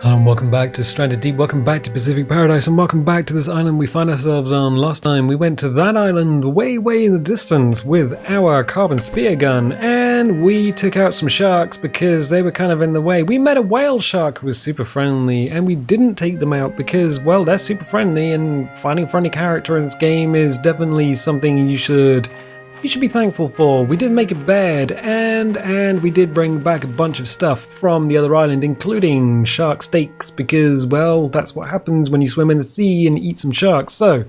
Hello and welcome back to Stranded Deep, welcome back to Pacific Paradise, and welcome back to this island we find ourselves on. Last time we went to that island way in the distance with our carbon spear gun, and we took out some sharks because they were kind of in the way. We met a whale shark who was super friendly, and we didn't take them out because, well, they're super friendly, and finding a friendly character in this game is definitely something you should be thankful for. We did make a bed, and we did bring back a bunch of stuff from the other island, including shark steaks, because, well, that's what happens when you swim in the sea and eat some sharks. So,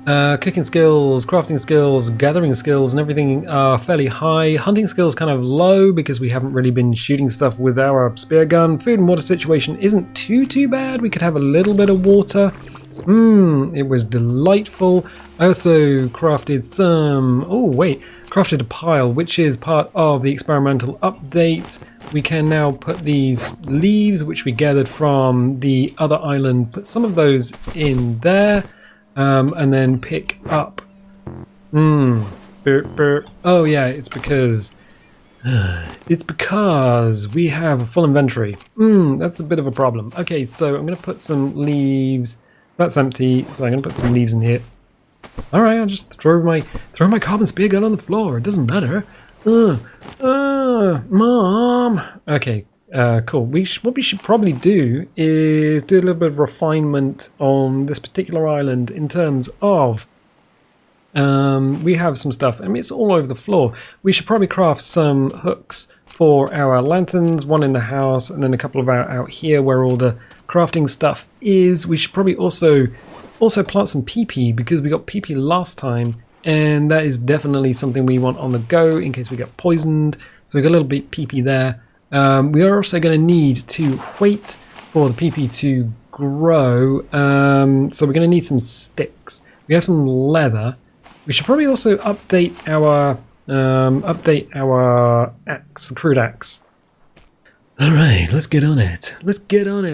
cooking skills, crafting skills, gathering skills, and everything are fairly high. Hunting skills kind of low because we haven't really been shooting stuff with our spear gun. Food and water situation isn't too bad. We could have a little bit of water. It was delightful. I also crafted crafted a pile, which is part of the experimental update. We can now put these leaves, which we gathered from the other island, put some of those in there, and then pick up. Oh yeah, it's because we have a full inventory. That's a bit of a problem. Okay, so I'm going to put some leaves. That's empty, so I'm going to put some leaves in here. Alright, I'll just throw my carbon spear gun on the floor. It doesn't matter. Mom! Okay, cool. What we should probably do is do a little bit of refinement on this particular island in terms of... we have some stuff. I mean, it's all over the floor. We should probably craft some hooks for our lanterns, one in the house, and then a couple of out here where all the crafting stuff is. We should probably also plant some PP because we got PP last time, and that is definitely something we want on the go in case we get poisoned. So we got a little bit PP there. We are also going to need to wait for the PP to grow. So we're going to need some sticks. We have some leather. We should probably also update our axe, the crude axe. Alright, let's get on it.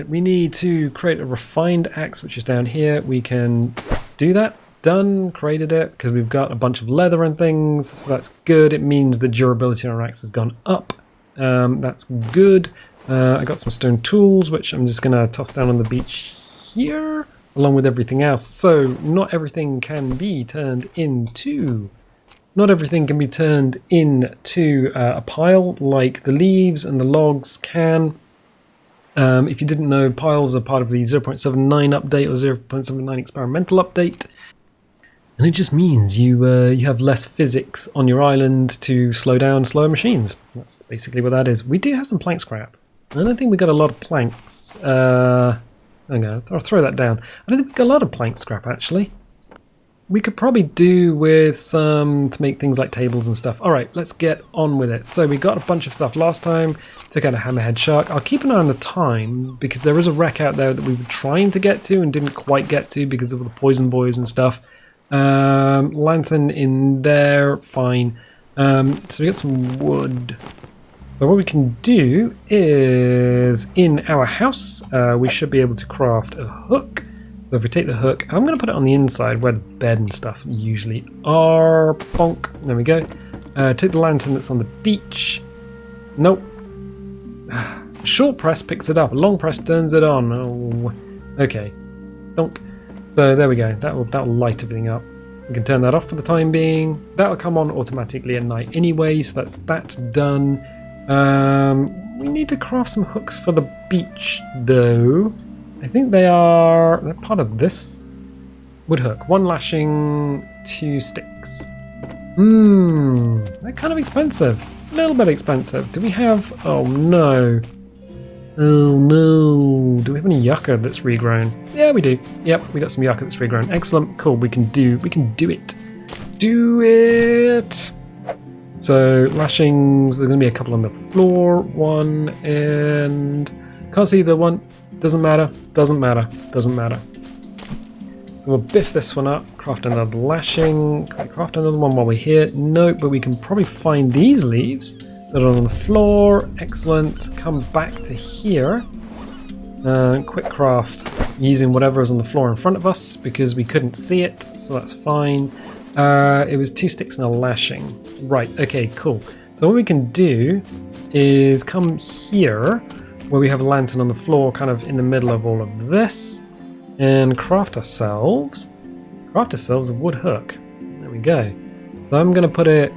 We need to create a refined axe, which is down here. We can do that. Done. Created it because we've got a bunch of leather and things, so that's good. It means the durability on our axe has gone up. That's good. I got some stone tools, which I'm just going to toss down on the beach here, along with everything else. So not everything can be turned into... a pile like the leaves and the logs can. If you didn't know, piles are part of the 0.79 update or 0.79 experimental update. And it just means you have less physics on your island to slow down slower machines. That's basically what that is. We do have some plank scrap. I don't think we got a lot of planks. I'll throw that down. I don't think we got a lot of plank scrap, actually. We could probably do with some to make things like tables and stuff. Alright, let's get on with it. So we got a bunch of stuff last time. Took out a hammerhead shark. I'll keep an eye on the time because there is a wreck out there that we were trying to get to and didn't quite get to because of the poison boys and stuff. Lantern in there, fine. So we got some wood. So what we can do is in our house we should be able to craft a hook. So if we take the hook, I'm going to put it on the inside where the bed and stuff usually are. Bonk. There we go. Take the lantern that's on the beach. Nope. Short press picks it up. Long press turns it on. Oh. Okay. Donk. So there we go. That'll light everything up. We can turn that off for the time being. That'll come on automatically at night anyway, so that's done. We need to craft some hooks for the beach though. I think they're part of this wood hook. 1 lashing, 2 sticks. They're kind of expensive. A little bit expensive. Do we have... Oh no. Oh no. Do we have any yucca that's regrown? Yeah, we do. Yep, we got some yucca that's regrown. Excellent. Cool. We can do it. Do it! So, lashings, there's going to be a couple on the floor. 1 and... Can't see the one. Doesn't matter. So we'll biff this one up, craft another lashing. Can we craft another one while we're here? No, but we can probably find these leaves that are on the floor. Excellent. Come back to here. Quick craft using whatever is on the floor in front of us because we couldn't see it, so that's fine. It was 2 sticks and a lashing. Right, okay, cool. So what we can do is come here. where we have a lantern on the floor, kind of in the middle of all of this, and craft ourselves a wood hook. There we go. So I'm going to put it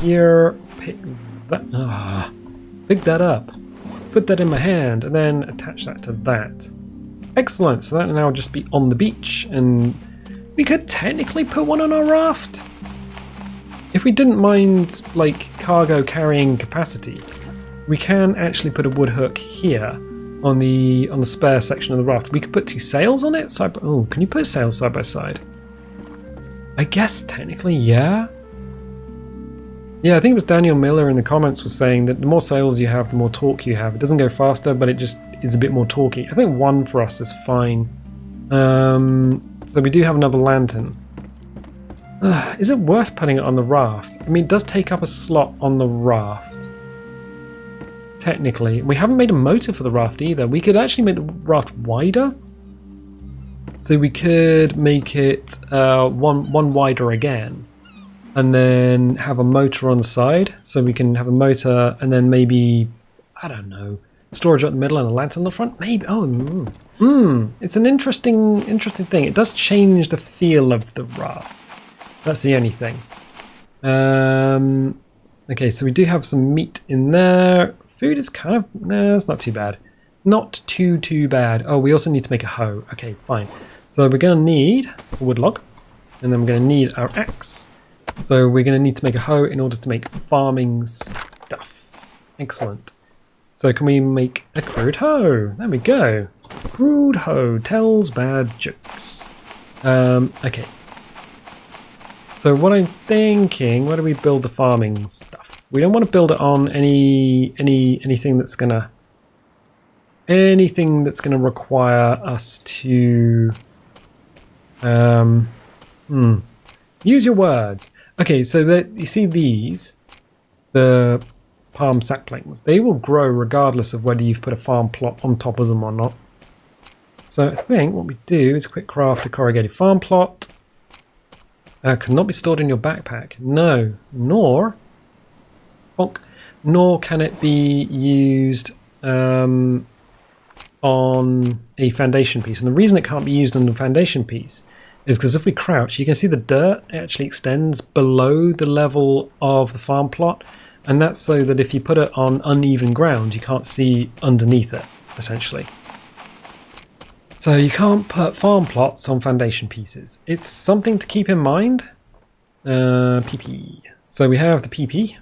here. Pick that up. Put that in my hand, and then attach that to that. Excellent. So that will now just be on the beach, and we could technically put one on our raft if we didn't mind like cargo carrying capacity. We can actually put a wood hook here on the spare section of the raft. We could put 2 sails on it. Oh, can you put sails side by side? I guess technically, yeah. Yeah, I think it was Daniel Miller in the comments was saying that the more sails you have, the more torque you have. It doesn't go faster, but it just is a bit more torquey. I think 1 for us is fine. So we do have another lantern. Is it worth putting it on the raft? I mean, it does take up a slot on the raft. Technically. We haven't made a motor for the raft either. We could actually make the raft wider. So we could make it one wider again. And then have a motor on the side. So we can have a motor and then maybe, I don't know, storage at the middle and a lantern on the front? Maybe. Oh, it's an interesting thing. It does change the feel of the raft. That's the only thing. Okay, so we do have some meat in there. Food is kind of... no, it's not too bad. Not too bad. Oh, we also need to make a hoe. Okay, fine. So we're going to need a wood log. And then we're going to need our axe. So we're going to need to make a hoe in order to make farming stuff. Excellent. So can we make a crude hoe? There we go. Crude hoe tells bad jokes. Okay. So what I'm thinking, where do we build the farming stuff? We don't want to build it on anything that's gonna require us to use your words. Okay, so that you see these, the palm saplings, they will grow regardless of whether you've put a farm plot on top of them or not. So I think what we do is quick craft a corrugated farm plot. Cannot be stored in your backpack. No, nor can it be used on a foundation piece. And the reason it can't be used on the foundation piece is because if we crouch, you can see the dirt actually extends below the level of the farm plot, and that's so that if you put it on uneven ground, you can't see underneath it, essentially. So you can't put farm plots on foundation pieces. It's something to keep in mind. PP. So we have the PP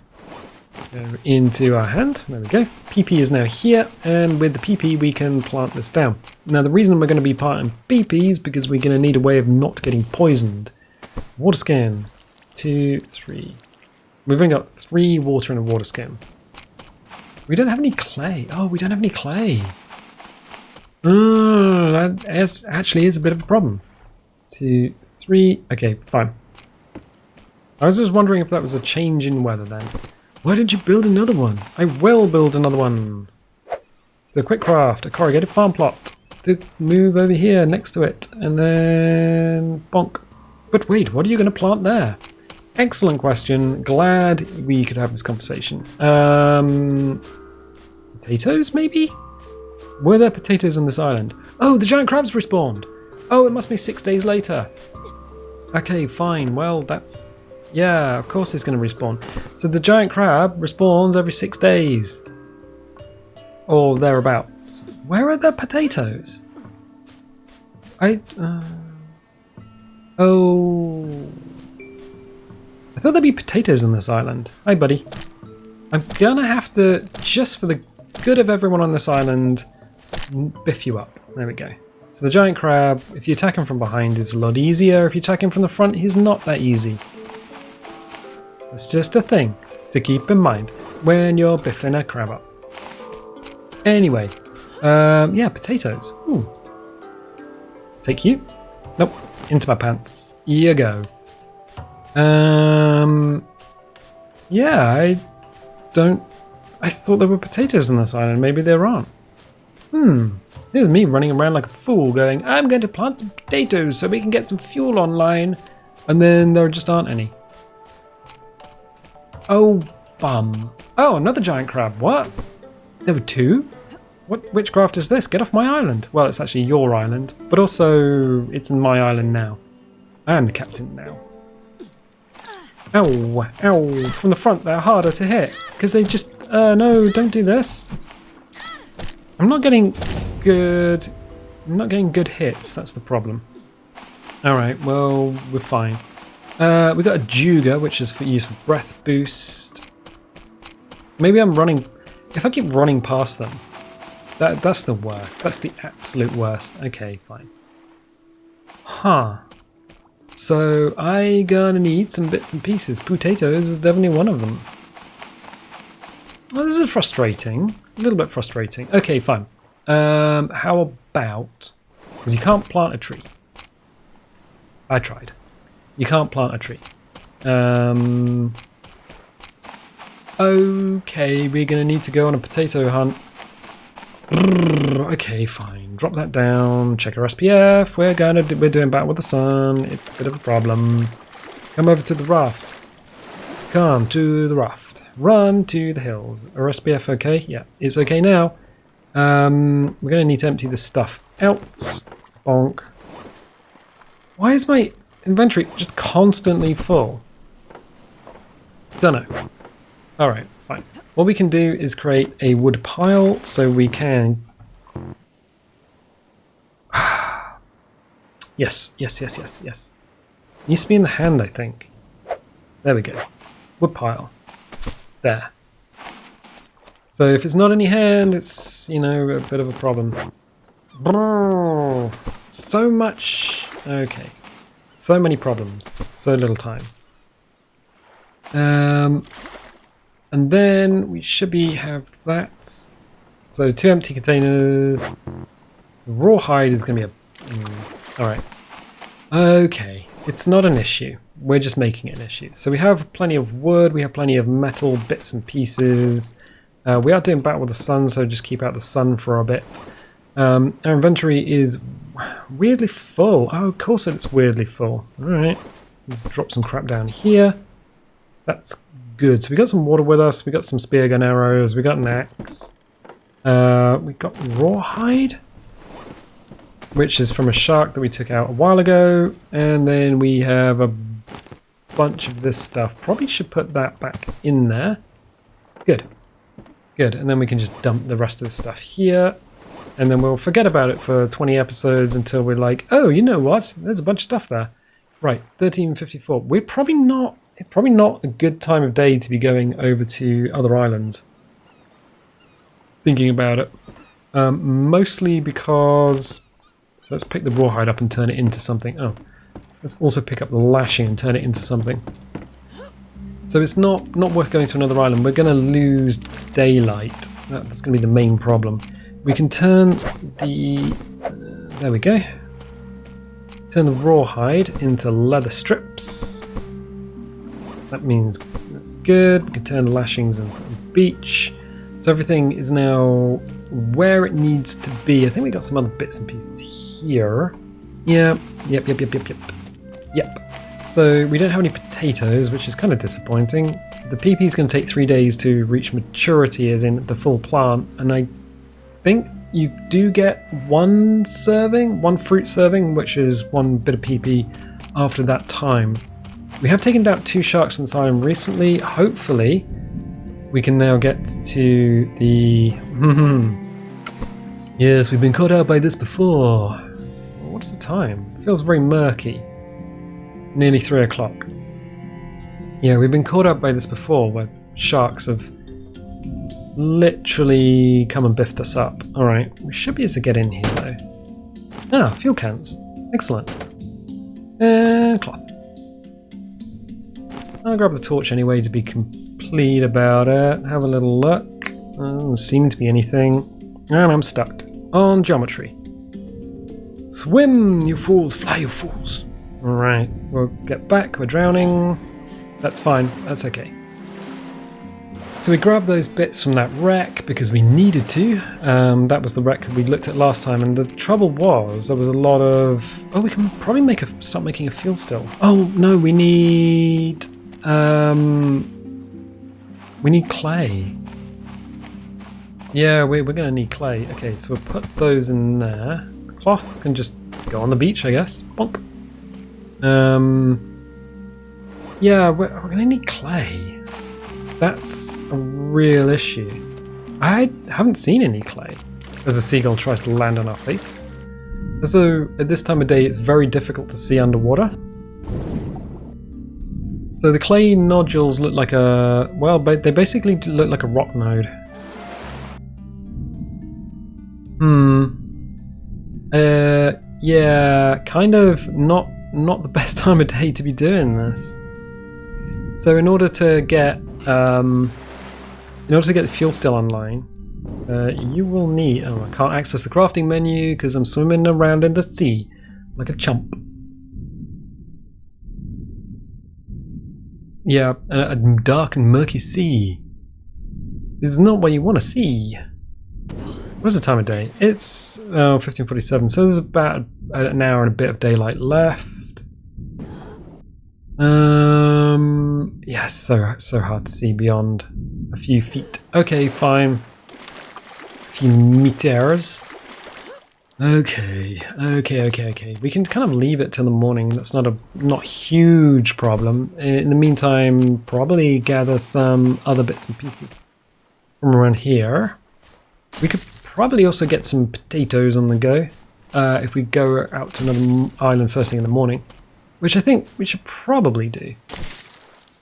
into our hand. There we go. PP is now here, and with the PP we can plant this down. Now the reason we're going to be planting PP is because we're going to need a way of not getting poisoned. Water skin. 2, 3. We've only got 3 water in a water skin. We don't have any clay. Oh, we don't have any clay. That actually is a bit of a problem. 2, 3. Okay, fine. I was just wondering if that was a change in weather then. Why did you build another one? I will build another one. So quick craft, a corrugated farm plot. To move over here next to it. And then bonk. But wait, what are you going to plant there? Excellent question. Glad we could have this conversation. Potatoes, maybe? Were there potatoes on this island? Oh, the giant crabs respawned. Oh, it must be 6 days later. Okay, fine. Well, that's... yeah, of course it's going to respawn. So the giant crab respawns every 6 days. Or thereabouts. Where are the potatoes? Oh... I thought there'd be potatoes on this island. Hi, buddy. I'm gonna have to, just for the good of everyone on this island, biff you up. There we go. So the giant crab, if you attack him from behind, is a lot easier. If you attack him from the front, he's not that easy. It's just a thing to keep in mind when you're biffing a crab up. Anyway, yeah, potatoes. Ooh. Take you. Nope. Into my pants. You go. Yeah, I thought there were potatoes on this island. Maybe there aren't. Here's me running around like a fool going, I'm going to plant some potatoes so we can get some fuel online. And then there just aren't any. Oh, bum. Oh, another giant crab. What? There were two? Which craft is this? Get off my island. Well, it's actually your island, but also it's in my island now. I am the captain now. Ow, ow, from the front they're harder to hit, because they just, no, don't do this. I'm not getting good hits, that's the problem. Alright, well, we're fine. We got a Juga, which is used for breath boost. Maybe I'm running, if I keep running past them, that's the worst, that's the absolute worst. Okay, fine. Huh. So I gonna need some bits and pieces. Potatoes is definitely one of them. Well, this is frustrating. A little bit frustrating. Okay, fine. How about... Because you can't plant a tree. I tried. You can't plant a tree. Okay, we're gonna need to go on a potato hunt. Okay, fine. Drop that down. Check our SPF. We're doing battle with the sun. It's a bit of a problem. Come over to the raft. Come to the raft. Run to the hills. Our SPF okay? Yeah, it's okay now. We're gonna need to empty this stuff out. Bonk. Why is my inventory just constantly full? Dunno. Alright, fine. What we can do is create a wood pile so we can... Yes. Needs to be in the hand, I think. There we go. Wood pile. There. So if it's not in your hand, it's, you know, a bit of a problem. So much... Okay. So many problems. So little time. And then we should have that. So 2 empty containers. The rawhide is going to be a... Alright. Okay. It's not an issue. We're just making it an issue. So we have plenty of wood. We have plenty of metal bits and pieces. We are doing battle with the sun, so just keep out the sun for a bit. Our inventory is weirdly full. Oh, of course it's weirdly full. Alright. Let's drop some crap down here. That's good. So we got some water with us, we got some spear gun arrows, we got an axe. We got rawhide, which is from a shark that we took out a while ago, and then we have a bunch of this stuff. Probably should put that back in there. Good. Good, and then we can just dump the rest of the stuff here, and then we'll forget about it for 20 episodes until we're like, oh, you know what? There's a bunch of stuff there. Right, 1354. We're probably not... It's probably not a good time of day to be going over to other islands. Thinking about it. Mostly because... So let's pick the rawhide up and turn it into something. Oh, let's also pick up the lashing and turn it into something. So it's not worth going to another island. We're going to lose daylight. That's going to be the main problem. We can turn the... there we go. Turn the rawhide into leather strips. That means that's good. We can turn the lashings into beach. So everything is now where it needs to be. I think we got some other bits and pieces here. Yeah. Yep. So we don't have any potatoes, which is kind of disappointing. The PP is going to take 3 days to reach maturity, as in the full plant. And I think you do get one fruit serving, which is 1 bit of PP after that time. We have taken down 2 sharks from this island recently. Hopefully, we can now get to the... Yes, we've been caught out by this before. What is the time? It feels very murky. Nearly 3 o'clock. Yeah, we've been caught up by this before, where sharks have literally come and biffed us up. Alright, we should be able to get in here though. Ah, fuel cans. Excellent. And cloth. I'll grab the torch anyway to be complete about it. Have a little look. Doesn't seem to be anything. And I'm stuck on geometry. Swim, you fools! Fly, you fools! Alright, we'll get back. We're drowning. That's fine. That's okay. So we grabbed those bits from that wreck because we needed to. That was the wreck we looked at last time, and the trouble was there was a lot of... Oh, we can probably start making a fuel still. Oh, no, we need... we need clay. Yeah, we're going to need clay. Okay, so we'll put those in there. The cloth can just go on the beach, I guess. Bonk. Yeah, we're going to need clay. That's a real issue. I haven't seen any clay as a seagull tries to land on our face. So at this time of day, it's very difficult to see underwater. So the clay nodules look like a... well, they basically look like a rock node. Yeah, kind of not the best time of day to be doing this. So in order to get the fuel still online, you will need... oh, I can't access the crafting menu because I'm swimming around in the sea like a chump. Yeah, a dark and murky sea is not what you want to see. What's the time of day? It's 15:47, so there's about an hour and a bit of daylight left. Yeah, so hard to see beyond a few feet. Okay, fine. A few meters. Okay. We can kind of leave it till the morning. That's not a huge problem. In the meantime, probably gather some other bits and pieces from around here. We could probably also get some potatoes on the go if we go out to another island first thing in the morning, which I think we should probably do.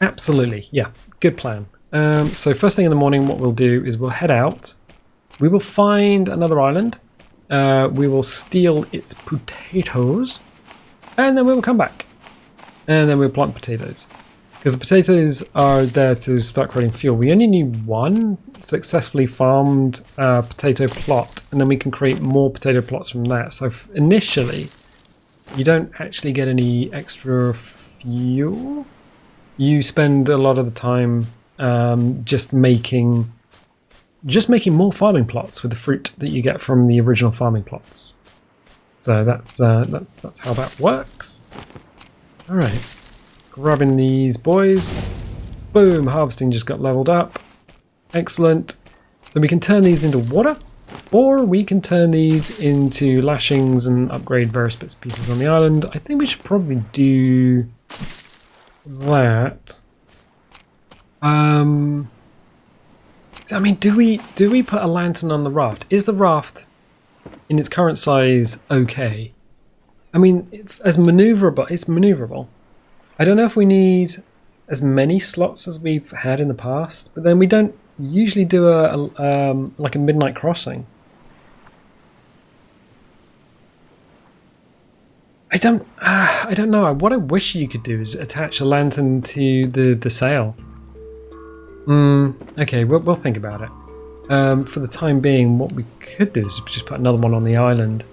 Absolutely, yeah, good plan. So first thing in the morning, what we'll do is we'll head out. We will find another island. We will steal its potatoes, and then we will come back. And then we'll plant potatoes. Because the potatoes are there to start creating fuel. We only need one successfully farmed potato plot, and then we can create more potato plots from that. So initially, you don't actually get any extra fuel. You spend a lot of the time just making more farming plots with the fruit that you get from the original farming plots. So that's how that works. All right. Grabbing these boys. Boom, harvesting just got leveled up. Excellent. So we can turn these into water, or we can turn these into lashings and upgrade various bits and pieces on the island. I think we should probably do that. I mean, do we put a lantern on the raft? Is the raft in its current size okay? I mean, as maneuverable, it's maneuverable. I don't know if we need as many slots as we've had in the past, but then we don't usually do like a midnight crossing. I don't know. What I wish you could do is attach a lantern to the sail. Okay, we'll think about it. For the time being, what we could do is just put another one on the island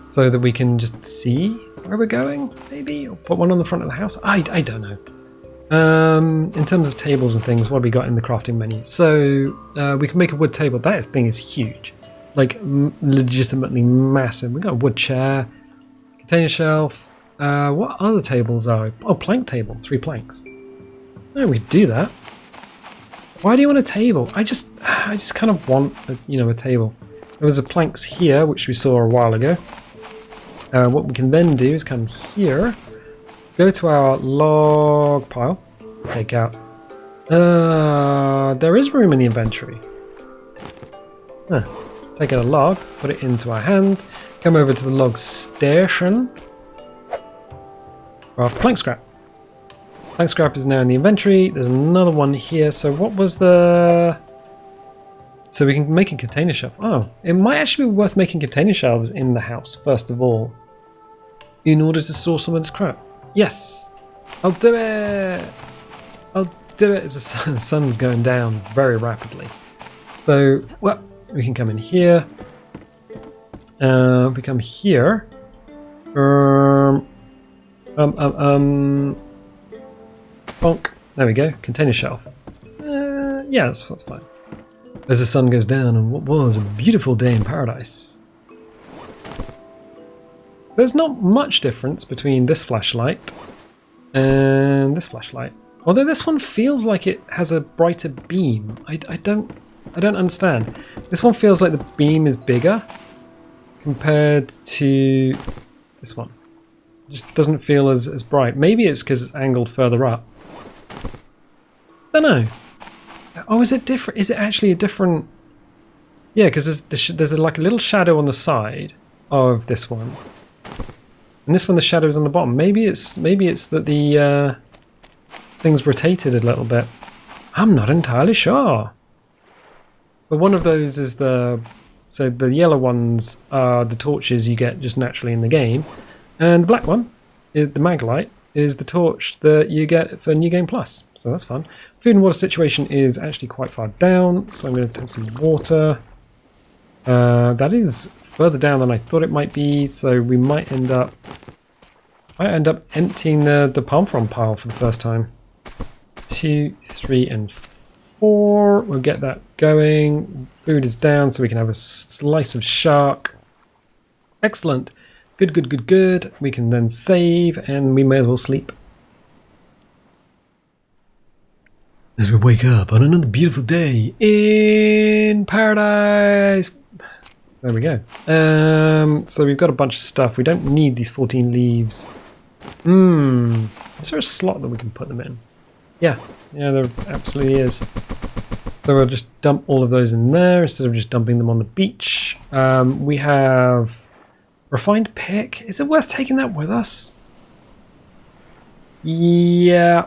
so that we can just see where we're going, maybe? Or put one on the front of the house? I don't know. In terms of tables and things, what have we got in the crafting menu? So we can make a wood table. That thing is huge. Like, legitimately massive. We got a wood chair, container shelf. What other tables are we? Oh, plank table. 3 planks. No, we do that. Why do you want a table? I just kind of want a table. There was the planks here, which we saw a while ago. What we can then do is come here, go to our log pile, take out. There is room in the inventory. Take out a log, put it into our hands, come over to the log station, craft plank scrap. Plank scrap is now in the inventory. There's another one here. So what was the... So we can make a container shelf. Oh, it might actually be worth making container shelves in the house, first of all, in order to store some of this crap. Yes! I'll do it! I'll do it! As the sun's going down very rapidly. So, well, we can come in here. We come here. Bonk. There we go. Container shelf. Yeah, that's fine. As the sun goes down on what was a beautiful day in paradise. There's not much difference between this flashlight and this flashlight. Although this one feels like it has a brighter beam. I don't I don't understand. This one feels like the beam is bigger compared to this one. It just doesn't feel as bright. Maybe it's because it's angled further up. Don't know. Oh, is it different? Is it actually a different? Yeah, because there's like a little shadow on the side of this one, and this one the shadow is on the bottom. Maybe it's that the things rotated a little bit. I'm not entirely sure. But one of those is so the yellow ones are the torches you get just naturally in the game, and the black one, the Maglite, is the torch that you get for New Game Plus. So that's fun. Food and water situation is actually quite far down, so I'm going to take some water. That is further down than I thought it might be, so we might end up emptying the palm frond pile for the first time. 2, 3, and 4. We'll get that going. Food is down, so we can have a slice of shark. Excellent. Good, good, good, good. We can then save, and we may as well sleep. As we wake up on another beautiful day in paradise. There we go. So we've got a bunch of stuff. We don't need these 14 leaves. Is there a slot that we can put them in? Yeah, there absolutely is. So we'll just dump all of those in there instead of just dumping them on the beach. We have refined pick. Is it worth taking that with us? Yeah.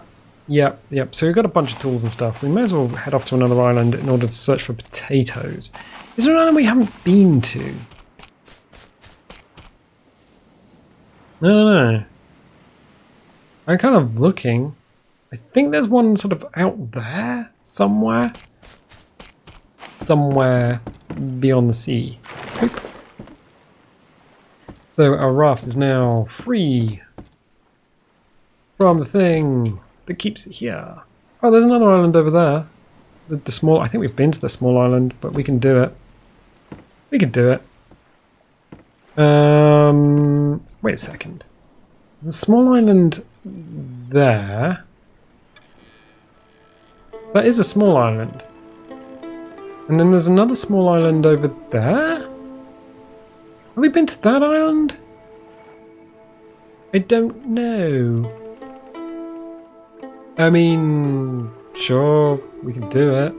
So we've got a bunch of tools and stuff. We may as well head off to another island in order to search for potatoes. Is there an island we haven't been to? No. I'm kind of looking. I think there's one sort of out there somewhere. Somewhere beyond the sea. Oop. So our raft is now free from the thing that keeps it here. Oh, there's another island over there. The small. I think we've been to the small island, but we can do it. We can do it. Wait a second. The small island there. That is a small island. And then there's another small island over there? Have we been to that island? I don't know. I mean, sure, we can do it.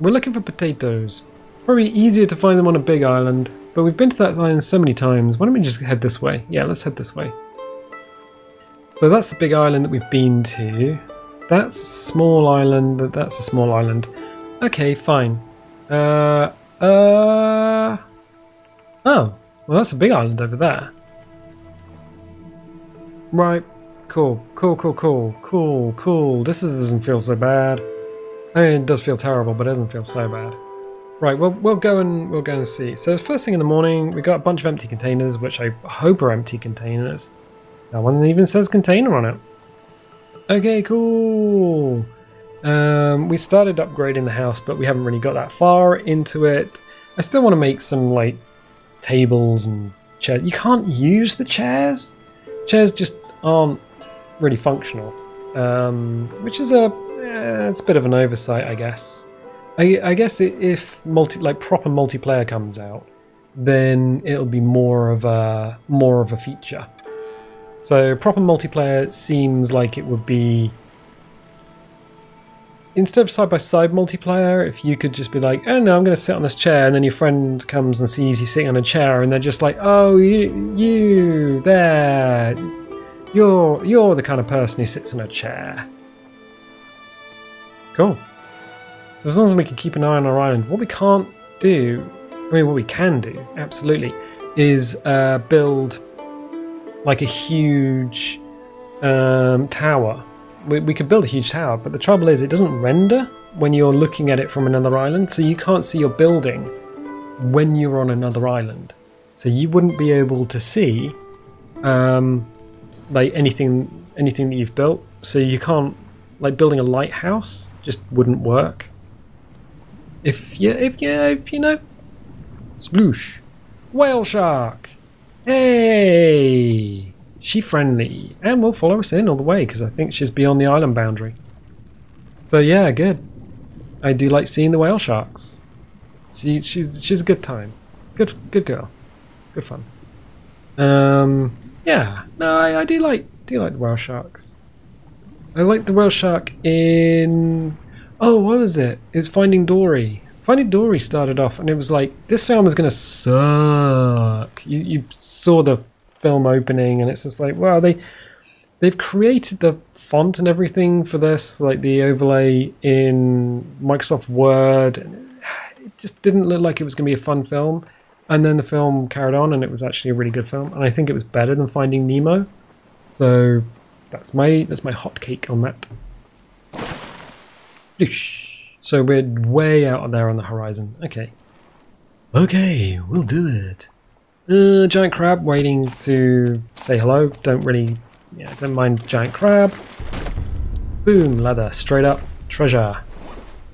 We're looking for potatoes. Probably easier to find them on a big island, but we've been to that island so many times. Why don't we just head this way? Yeah, let's head this way. So that's the big island that we've been to. That's a small island. That's a small island. Okay, fine. Oh, well, that's a big island over there. Right. Cool. This doesn't feel so bad. I mean, it does feel terrible, but it doesn't feel so bad. Right. Well, we'll go and see. So first thing in the morning, we got a bunch of empty containers, which I hope are empty containers. That one even says container on it. Okay, cool. We started upgrading the house, but we haven't really got that far into it. I still want to make some like tables and chairs. You can't use the chairs. Chairs just aren't really functional, which is it's a bit of an oversight, I guess. I guess if proper multiplayer comes out, then it'll be more of a feature. So proper multiplayer seems like it would be, instead of side-by-side multiplayer, if you could just be like, oh no, I'm going to sit on this chair, and then your friend comes and sees you sitting on a chair, and they're just like, oh, you there, you're the kind of person who sits in a chair. Cool. So as long as we can keep an eye on our island, what we can't do, I mean what we can do, absolutely, is build like a huge tower. We could build a huge tower, but the trouble is it doesn't render when you're looking at it from another island, so you can't see your building when you're on another island. So you wouldn't be able to see like anything that you've built. So you can't, like building a lighthouse just wouldn't work. If you know, sploosh, whale shark. Hey, she friendly and will follow us in all the way because I think she's beyond the island boundary. So yeah, good. I do like seeing the whale sharks. She's a good time. Good girl. Good fun. Yeah. No, I do like the whale sharks. I like the whale shark in... Oh, what was it? It was Finding Dory. Finding Dory started off and it was like, this film is going to suck. You saw the film opening and it's just like, wow, they've created the font and everything for this, like the overlay in Microsoft Word. It just didn't look like it was going to be a fun film. And then the film carried on and it was actually a really good film. And I think it was better than Finding Nemo. So that's my hot cake on that. So we're way out there on the horizon. Okay. Okay, we'll do it. Giant crab waiting to say hello. Don't mind giant crab. Boom, leather, straight up, treasure.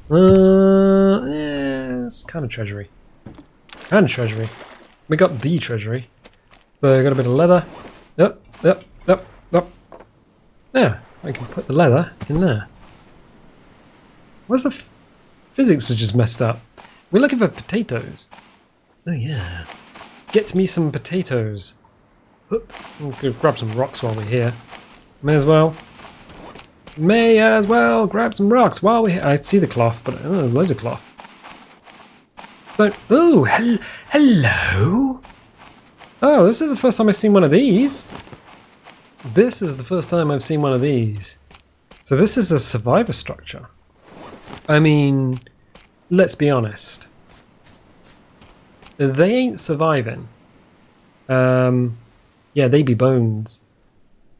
Yeah, it's kind of treasury. And treasury. We got the treasury. So I got a bit of leather. Yep. Yeah, I can put the leather in there. What's the physics are just messed up? We're looking for potatoes. Oh yeah. Get me some potatoes. Oop. We'll go grab some rocks while we're here. May as well grab some rocks while we're here. I see the cloth, but loads of cloth. Oh, hello. Oh, this is the first time I've seen one of these. This is the first time I've seen one of these. So this is a survivor structure. I mean, let's be honest. They ain't surviving. Yeah, they be bones.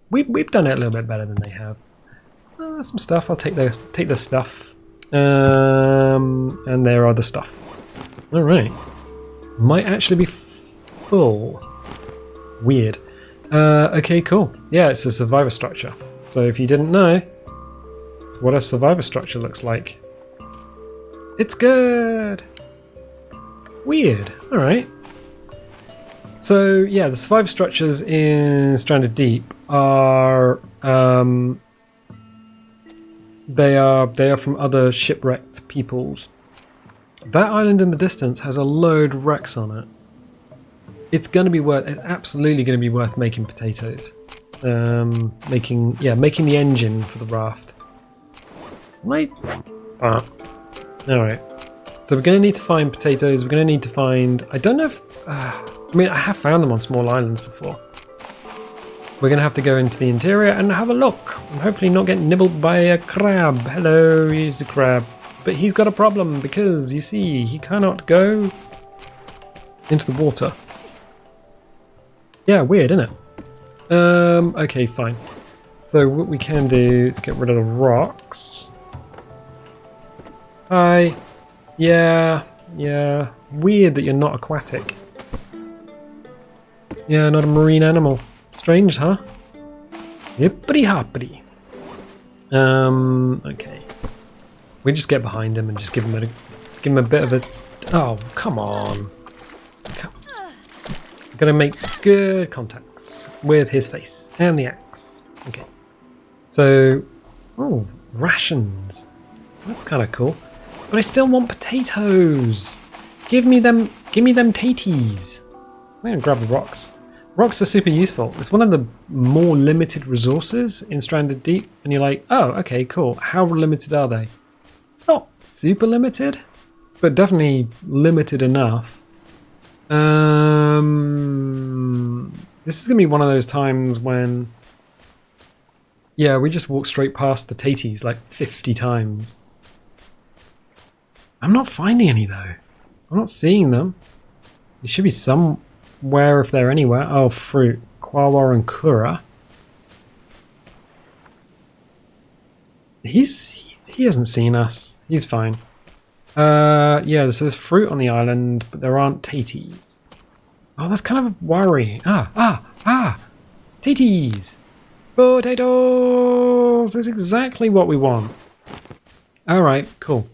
We've done it a little bit better than they have. Some stuff. I'll take the stuff. And their other stuff. All right. Might actually be full. Weird. Okay, cool. Yeah, it's a survivor structure. So if you didn't know, it's what a survivor structure looks like. It's good. Weird. All right. So yeah, the survivor structures in Stranded Deep are they are from other shipwrecked peoples. That island in the distance has a load of wrecks on it. It's absolutely going to be worth making potatoes. Making the engine for the raft. Right. Alright. So we're going to need to find potatoes. We're going to need to find... I don't know if... I mean, I have found them on small islands before. We're going to have to go into the interior and have a look. And hopefully not get nibbled by a crab. Hello, he's a crab. But he's got a problem because, you see, he cannot go into the water. Yeah, weird, isn't it? Okay, fine. So what we can do is get rid of the rocks. Hi. Yeah. Weird that you're not aquatic. Yeah, not a marine animal. Strange, huh? Hippity hoppity. Okay. We just get behind him and just give him a bit of a... Oh, come on. Gotta make good contacts with his face and the axe. Okay. So, oh, rations. That's kind of cool. But I still want potatoes. Give me them taties. I'm gonna grab the rocks. Rocks are super useful. It's one of the more limited resources in Stranded Deep, and you're like, oh, okay, cool. How limited are they? Not super limited, but definitely limited enough. This is gonna be one of those times when, yeah, we just walk straight past the taties like 50 times. I'm not finding any though. I'm not seeing them. There should be somewhere if they're anywhere. Oh, fruit. Kwawa and Kura. He hasn't seen us. He's fine. Yeah, so there's fruit on the island, but there aren't taties. Oh, that's kind of a worry. Taties! Potatoes! That's exactly what we want. Alright, cool.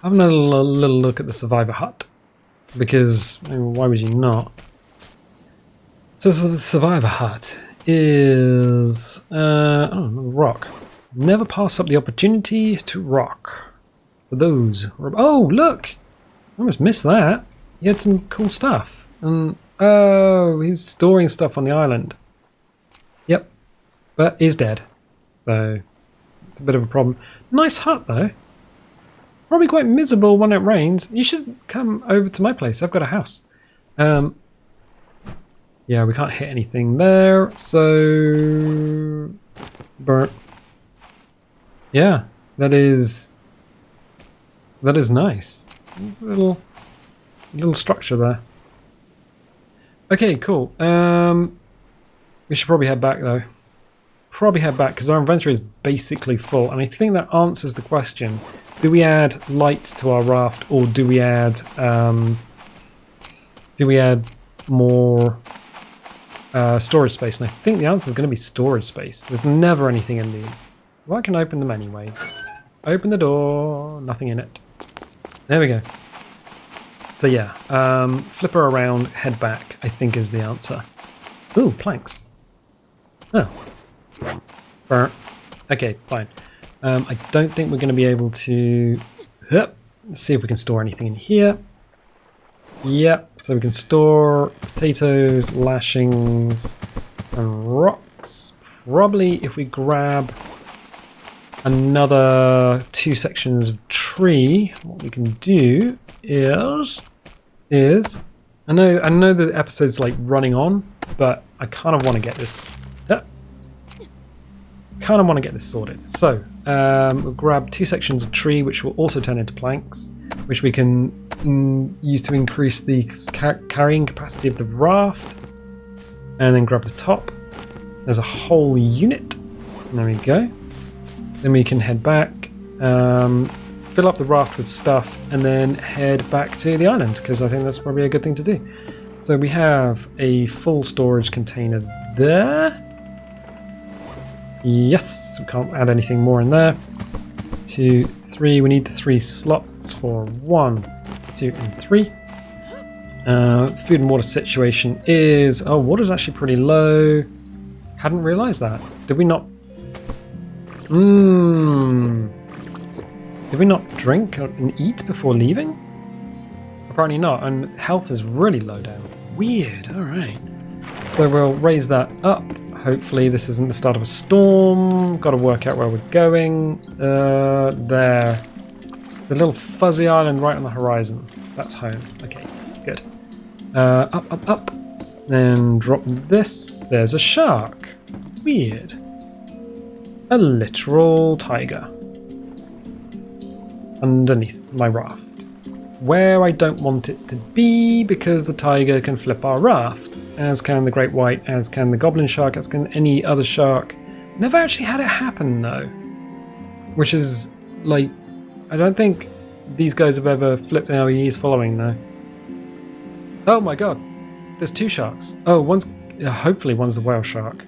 Have another little look at the survivor hut. Because, why would you not? So the survivor hut is... oh, rock. Never pass up the opportunity to rock. for those. Oh, look! I almost missed that. He had some cool stuff. And oh, he was storing stuff on the island. Yep, but he's dead. So it's a bit of a problem. Nice hut though. Probably quite miserable when it rains. You should come over to my place. I've got a house. Yeah, we can't hit anything there. So burnt. Yeah, that is nice. There's a little structure there. Okay, cool. We should probably head back though. Probably head back because our inventory is basically full, and I think that answers the question: do we add light to our raft, or do we add more storage space? And I think the answer is going to be storage space. There's never anything in these. Well, I can open them anyway. Open the door. Nothing in it. There we go. So yeah, flip her around, head back, I think is the answer. Ooh, planks. Oh. Burnt. Okay, fine. I don't think we're going to be able to... Let's see if we can store anything in here. Yep, so we can store potatoes, lashings, and rocks. Probably if we grab another 2 sections of tree, what we can do is I know the episode's like running on, but I kind of want to get this sorted. So we'll grab 2 sections of tree, which will also turn into planks, which we can use to increase the carrying capacity of the raft, and then grab the top. There's a whole unit. There we go. Then we can head back, fill up the raft with stuff, and then head back to the island, because I think that's probably a good thing to do. So we have a full storage container there. Yes, we can't add anything more in there. 2, 3, we need the 3 slots for 1, 2, and 3. Food and water situation is... Oh, water's actually pretty low. Hadn't realised that. Did we not... Did we not drink and eat before leaving? Apparently not, and health is really low down. Weird, alright. So we'll raise that up. Hopefully this isn't the start of a storm. Got to work out where we're going. There. The little fuzzy island right on the horizon. That's home. Okay, good. Up, up, up. Then drop this. There's a shark. Weird. A literal tiger. Underneath my raft. Where I don't want it to be, because the tiger can flip our raft. As can the great white, as can the goblin shark, as can any other shark. Never actually had it happen though. Which is, like, I don't think these guys have ever flipped an LEE's following though. Oh my god. There's 2 sharks. Oh, hopefully one's the whale shark.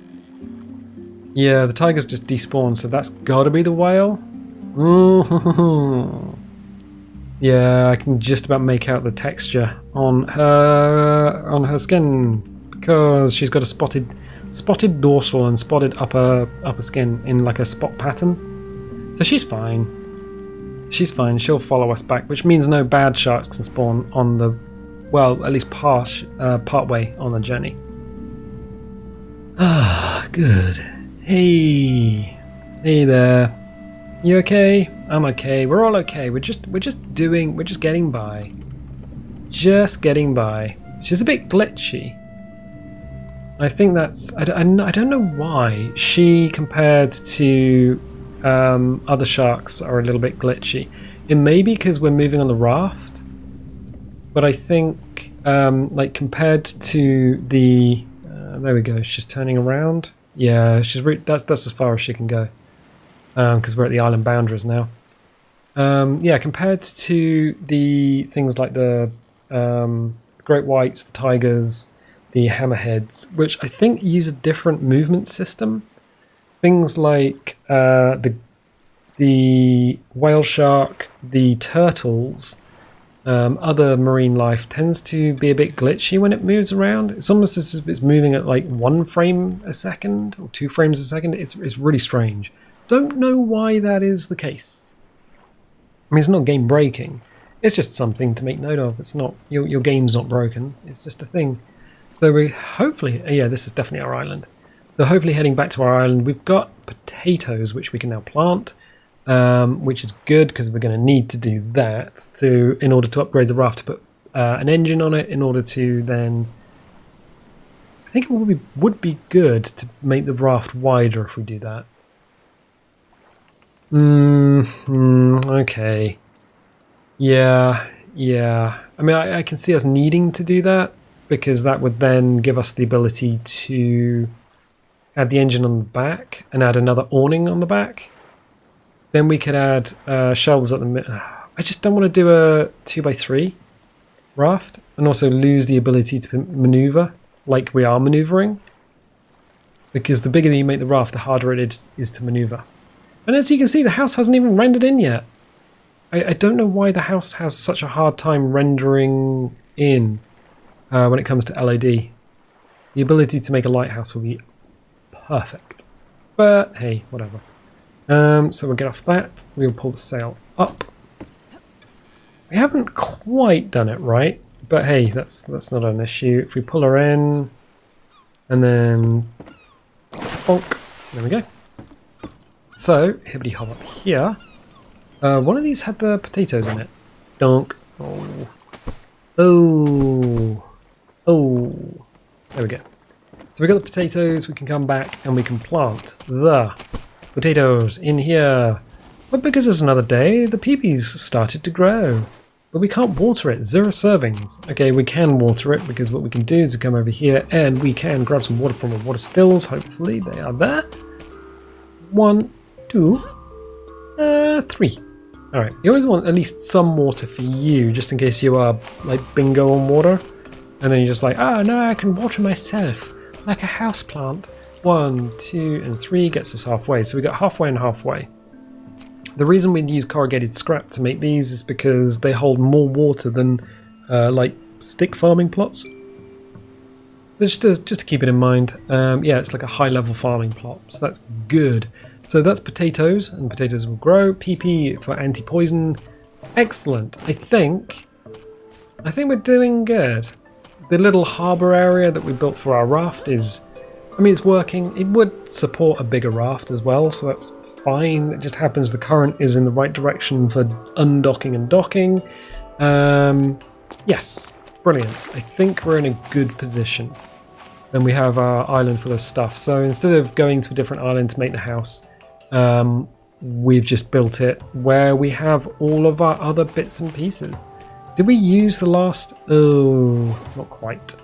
Yeah, the tiger's just despawned, so that's gotta be the whale. Ooh. Yeah, I can just about make out the texture on her skin, because she's got a spotted dorsal and spotted upper skin in like a spot pattern. So she's fine. She's fine. She'll follow us back, which means no bad sharks can spawn on the, well, at least part way on the journey. Ah, good. Hey there. You okay? I'm okay. We're all okay. We're just getting by. Just getting by. She's a bit glitchy. I think that's... I don't know why she, compared to other sharks, are a little bit glitchy. It may be because we're moving on the raft, but I think like compared to the... there we go. She's turning around. Yeah, that's as far as she can go. Because we're at the island boundaries now. Yeah, compared to the things like the great whites, the tigers, the hammerheads, which I think use a different movement system. Things like the whale shark, the turtles, other marine life tends to be a bit glitchy when it moves around. It's almost as if it's moving at like 1 frame a second or 2 frames a second. It's really strange. Don't know why that is the case. I mean, it's not game breaking. It's just something to make note of. It's not your game's not broken. It's just a thing. So we hopefully, yeah, this is definitely our island. So hopefully heading back to our island, we've got potatoes which we can now plant, which is good because we're going to need to do that in order to upgrade the raft to put an engine on it. In order to then, I think it would be good to make the raft wider if we do that. Okay. Yeah. I mean, I can see us needing to do that because that would then give us the ability to add the engine on the back and add another awning on the back. Then we could add shelves at the middle. I just don't want to do a 2x3 raft and also lose the ability to maneuver like we are maneuvering. Because the bigger you make the raft, the harder it is to maneuver. And as you can see, the house hasn't even rendered in yet. I don't know why the house has such a hard time rendering in when it comes to LOD. The ability to make a lighthouse will be perfect. But hey, whatever. So we'll get off that. We'll pull the sail up. We haven't quite done it right, but hey, that's not an issue. If we pull her in, and then bonk, there we go. So, hibbity hop up here. One of these had the potatoes in it. Donk. Oh. There we go. So we got the potatoes, we can come back and we can plant the potatoes in here. But because it's another day, the peepees started to grow. But we can't water it, 0 servings. Okay, we can water it because what we can do is come over here and we can grab some water from the water stills. Hopefully they are there. 1, 2, 3. Alright, you always want at least some water for you, just in case you are like bingo on water. And then you're just like, oh no, I can water myself, like a house plant. 1, 2, and 3 gets us halfway. So we got halfway and halfway. The reason we'd use corrugated scrap to make these is because they hold more water than like stick farming plots. Just to keep it in mind, yeah, it's like a high-level farming plot, so that's good. So that's potatoes, and potatoes will grow. PP for anti-poison, excellent. I think we're doing good. The little harbour area that we built for our raft is, I mean, it's working. It would support a bigger raft as well, so that's fine. It just happens the current is in the right direction for undocking and docking. Yes, brilliant. I think we're in a good position. Then we have our island full of stuff. So instead of going to a different island to make the house, we've just built it where we have all of our other bits and pieces. Did we use the last? Oh, not quite.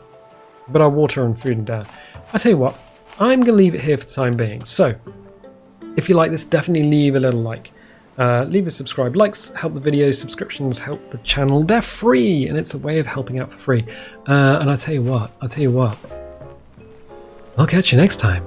But our water and food and down. I tell you what, I'm going to leave it here for the time being. So, if you like this, definitely leave a little like. Leave a subscribe. Likes help the video, subscriptions help the channel. They're free, and it's a way of helping out for free. And I tell you what, I'll catch you next time.